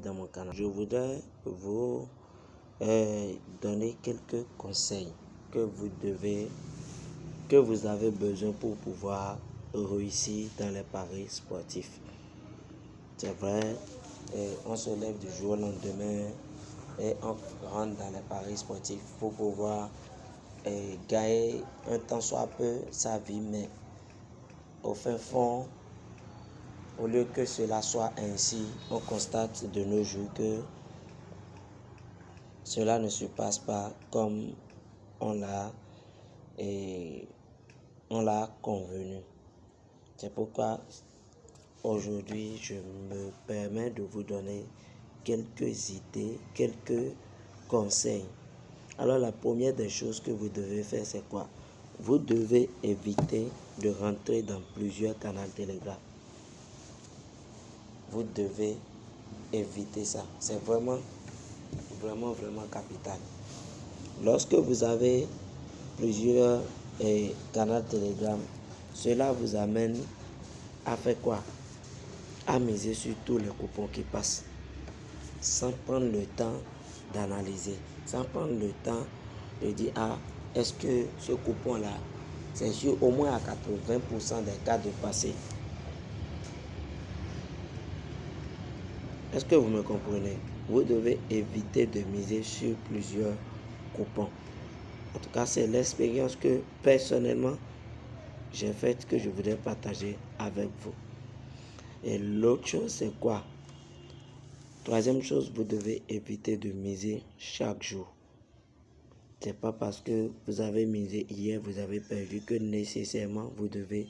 dans mon canal. Je voudrais vous donner quelques conseils que vous avez besoin pour pouvoir réussir dans les paris sportifs. C'est vrai, on se lève du jour au lendemain et on rentre dans les paris sportifs pour pouvoir gagner un temps soit peu sa vie, mais au fin fond, au lieu que cela soit ainsi, on constate de nos jours que cela ne se passe pas comme on l'a convenu. C'est pourquoi aujourd'hui, je me permets de vous donner quelques idées, quelques conseils. Alors, la première des choses que vous devez faire, c'est quoi? Vous devez éviter de rentrer dans plusieurs canaux Telegram. Vous devez éviter ça. C'est vraiment capital. Lorsque vous avez plusieurs canaux Telegram, cela vous amène à faire quoi? À miser sur tous les coupons qui passent, sans prendre le temps d'analyser, sans prendre le temps de dire, est-ce que ce coupon-là, c'est sûr au moins à 80% des cas de passer. Est-ce que vous me comprenez? Vous devez éviter de miser sur plusieurs coupons. En tout cas, c'est l'expérience que personnellement j'ai faite, que je voudrais partager avec vous. Et l'autre chose, c'est quoi? Troisième chose, vous devez éviter de miser chaque jour. C'est pas parce que vous avez misé hier, vous avez perdu, que nécessairement vous devez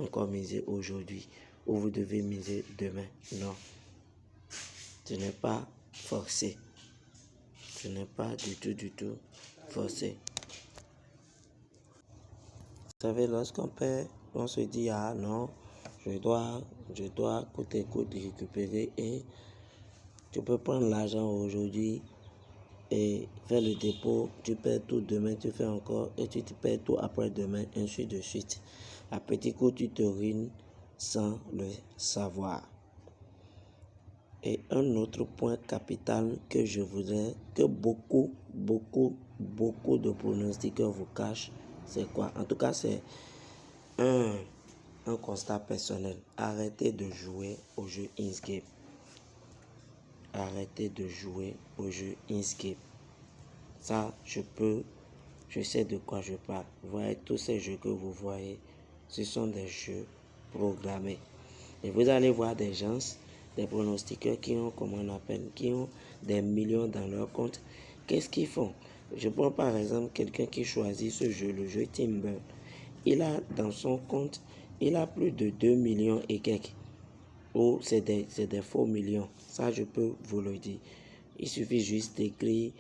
encore miser aujourd'hui ou vous devez miser demain. Non. Ce n'est pas forcé. Ce n'est pas du tout forcé. Vous savez, lorsqu'on perd, on se dit, non, je dois coûte que coûte récupérer, et tu peux prendre l'argent aujourd'hui et faire le dépôt, tu perds tout demain, tu fais encore, et tu te perds tout après-demain, ainsi de suite. À petit coup, tu te ruines sans le savoir. Et un autre point capital que je voudrais que beaucoup de pronostiqueurs vous cachent, c'est quoi? En tout cas, c'est un constat personnel. Arrêtez de jouer au jeu Inscape. Arrêtez de jouer au jeu Inscape. Ça, je sais de quoi je parle. Vous voyez, tous ces jeux que vous voyez, ce sont des jeux programmés. Et vous allez voir des gens, des pronostiqueurs qui ont des millions dans leur compte. Qu'est-ce qu'ils font? Je prends par exemple quelqu'un qui choisit ce jeu, le jeu Timber. Il a dans son compte, il a plus de 2 millions et quelques. Ou c'est des faux millions. Ça, je peux vous le dire. Il suffit juste d'écrire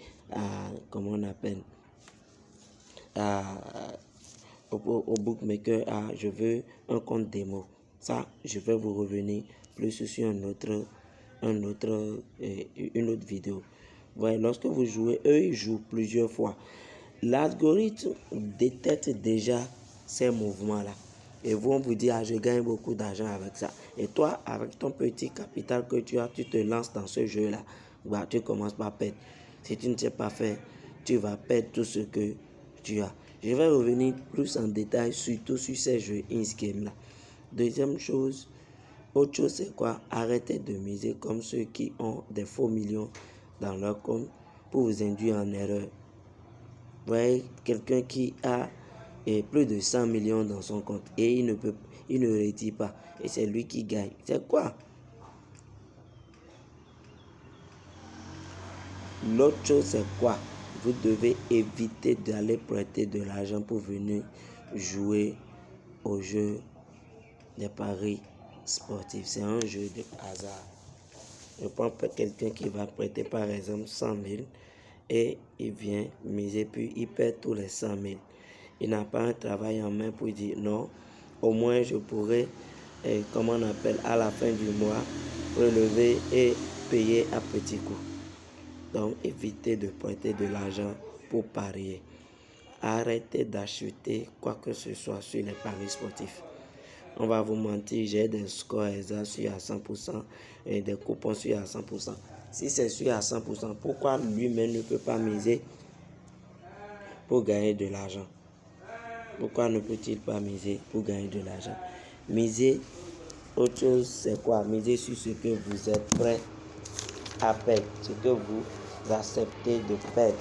au bookmaker, je veux un compte démo. Ça, je vais vous revenir plus sur une autre vidéo. Voyez, lorsque vous jouez, eux, ils jouent plusieurs fois. L'algorithme détecte déjà ces mouvements-là. Et vous, on vous dit, je gagne beaucoup d'argent avec ça. Et toi, avec ton petit capital que tu as, tu te lances dans ce jeu-là. Tu commences par perdre. Si tu ne sais pas faire, tu vas perdre tout ce que tu as. Je vais revenir plus en détail, surtout sur ces jeux in-game-là. Deuxième chose, autre chose, c'est quoi? Arrêtez de miser comme ceux qui ont des faux millions dans leur compte pour vous induire en erreur. Vous voyez, quelqu'un qui a plus de 100 millions dans son compte et il ne retire pas. Et c'est lui qui gagne. C'est quoi? L'autre chose, c'est quoi? Vous devez éviter d'aller prêter de l'argent pour venir jouer au jeu des paris sportifs. C'est un jeu de hasard. Je prends quelqu'un qui va prêter par exemple 100 000 et il vient miser, puis il perd tous les 100 000. Il n'a pas un travail en main pour dire non, au moins je pourrais, à la fin du mois, relever et payer à petits coups. Donc, évitez de prêter de l'argent pour parier. Arrêtez d'acheter quoi que ce soit sur les paris sportifs. On va vous mentir, j'ai des scores exacts sur à 100% et des coupons sur à 100%. Si c'est sûr à 100%, pourquoi lui-même ne peut pas miser pour gagner de l'argent? Pourquoi ne peut-il pas miser pour gagner de l'argent? Miser, autre chose, c'est quoi? Miser sur ce que vous êtes prêt à perdre, ce que vous acceptez de perdre.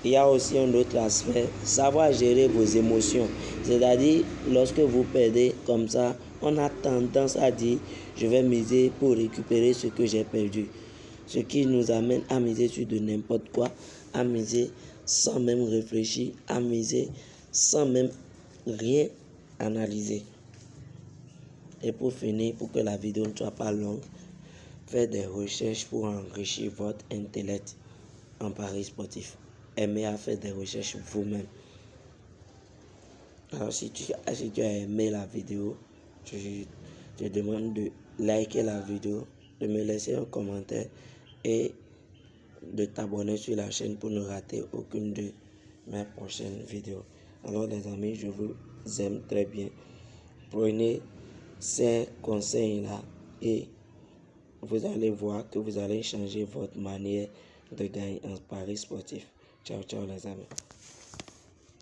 Il y a aussi un autre aspect, savoir gérer vos émotions. C'est-à-dire, lorsque vous perdez comme ça, on a tendance à dire, je vais miser pour récupérer ce que j'ai perdu. Ce qui nous amène à miser sur de n'importe quoi, à miser sans même réfléchir, à miser sans même rien analyser. Et pour finir, pour que la vidéo ne soit pas longue, faites des recherches pour enrichir votre intellect en paris sportif. Aimez à faire des recherches vous-même. Alors si tu as aimé la vidéo, je te demande de liker la vidéo, de me laisser un commentaire et de t'abonner sur la chaîne pour ne rater aucune de mes prochaines vidéos. Alors les amis, je vous aime très bien. Prenez ces conseils-là et vous allez voir que vous allez changer votre manière de gagner en paris sportif. Ciao, ciao les amis.